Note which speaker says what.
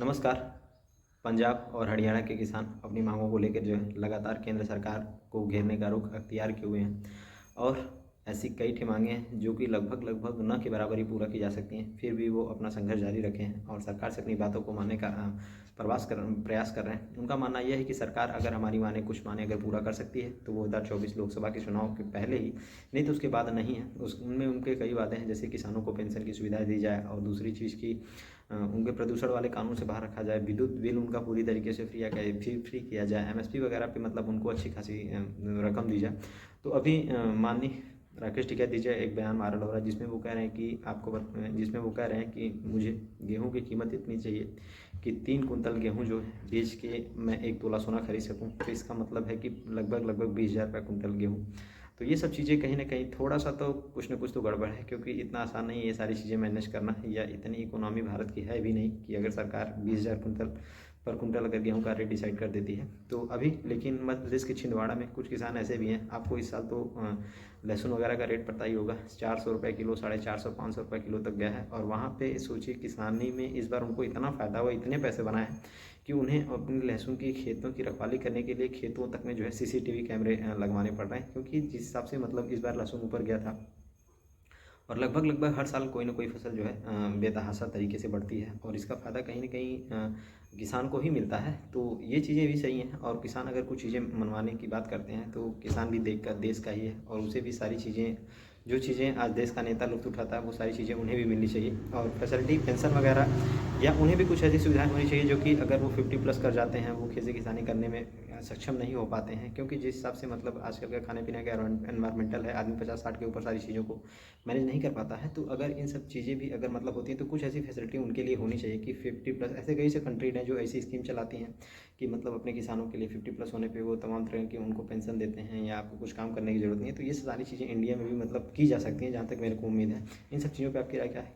Speaker 1: नमस्कार। पंजाब और हरियाणा के किसान अपनी मांगों को लेकर जो है लगातार केंद्र सरकार को घेरने का रुख अख्तियार किए हुए हैं और ऐसी कई ठे मांगे हैं जो कि लगभग लगभग न के बराबर ही पूरा की जा सकती हैं, फिर भी वो अपना संघर्ष जारी रखे हैं और सरकार से अपनी बातों को मानने का प्रयास कर रहे हैं। उनका मानना यह है कि सरकार अगर हमारी माने कुछ माने अगर पूरा कर सकती है तो वो 2024 लोकसभा के चुनाव के पहले ही, नहीं तो उसके बाद नहीं है। उनमें उनके कई वादे हैं, जैसे किसानों को पेंशन की सुविधा दी जाए और दूसरी चीज़ की उनके प्रदूषण वाले कानून से बाहर रखा जाए, विद्युत बिल उनका पूरी तरीके से फ्री किया जाए, एमएसपी वगैरह पे मतलब उनको अच्छी खासी रकम दी जाए। तो अभी माननीय राकेश टिकैत जी एक बयान वायरल हो रहा है जिसमें वो कह रहे हैं कि जिसमें वो कह रहे हैं कि मुझे गेहूं की कीमत इतनी चाहिए कि 3 कुंतल गेहूं जो है बेच के मैं 1 तोला सोना खरीद सकूं। तो इसका मतलब है कि लगभग 20,000 रुपये कुंतल गेहूँ। तो ये सब चीज़ें कहीं ना कहीं थोड़ा सा तो कुछ ना कुछ तो गड़बड़ है, क्योंकि इतना आसान नहीं है ये सारी चीज़ें मैनेज करना, या इतनी इकोनॉमी भारत की है भी नहीं कि अगर सरकार 20,000 कुंतल पर कुंटल अगर गेहूं का रेट डिसाइड कर देती है। तो अभी लेकिन मध्य प्रदेश के छिंदवाड़ा में कुछ किसान ऐसे भी हैं, आपको इस साल तो लहसुन वगैरह का रेट पता ही होगा, 400 रुपये किलो, 450 500 रुपये किलो तक गया है। और वहाँ पे सोचिए किसानी में इस बार उनको इतना फ़ायदा हुआ, इतने पैसे बनाए हैं कि उन्हें अपने लहसुन की खेतों की रखवाली करने के लिए खेतों तक में जो है सीसीटीवी कैमरे लगवाने पड़ रहे हैं, क्योंकि जिस हिसाब से मतलब इस बार लहसुन ऊपर गया था और लगभग लगभग हर साल कोई ना कोई फसल जो है बेतहाशा तरीके से बढ़ती है और इसका फ़ायदा कहीं ना कहीं किसान को ही मिलता है। तो ये चीज़ें भी सही हैं और किसान अगर कुछ चीज़ें मनवाने की बात करते हैं तो किसान भी देश का ही है और उसे भी सारी चीज़ें, जो चीज़ें आज देश का नेता लुत्फ़ उठाता है वो सारी चीज़ें उन्हें भी मिलनी चाहिए। और फैसिलिटी पेंशन वगैरह या उन्हें भी कुछ ऐसी सुविधाएं होनी चाहिए जो कि अगर वो 50+ कर जाते हैं वो खेती किसानी करने में सक्षम नहीं हो पाते हैं, क्योंकि जिस हिसाब से मतलब आजकल का खाने पीने का एनवायरमेंटल है, आदमी 50-60 के ऊपर सारी चीज़ों को मैनेज नहीं कर पाता है। तो अगर इन सब चीज़ें भी अगर मतलब होती हैं तो कुछ ऐसी फैसिलिटी उनके लिए होनी चाहिए कि 50+। ऐसे कई से कंट्री हैं जो ऐसी स्कीम चलाती हैं कि मतलब अपने किसानों के लिए 50+ होने पे वो तमाम तरह की उनको पेंशन देते हैं या आपको कुछ काम करने की ज़रूरत नहीं है। तो ये सारी चीज़ें इंडिया में भी मतलब की जा सकती हैं, जहाँ तक मेरे को उम्मीद है। इन सब चीज़ों पर आपकी राय क्या है?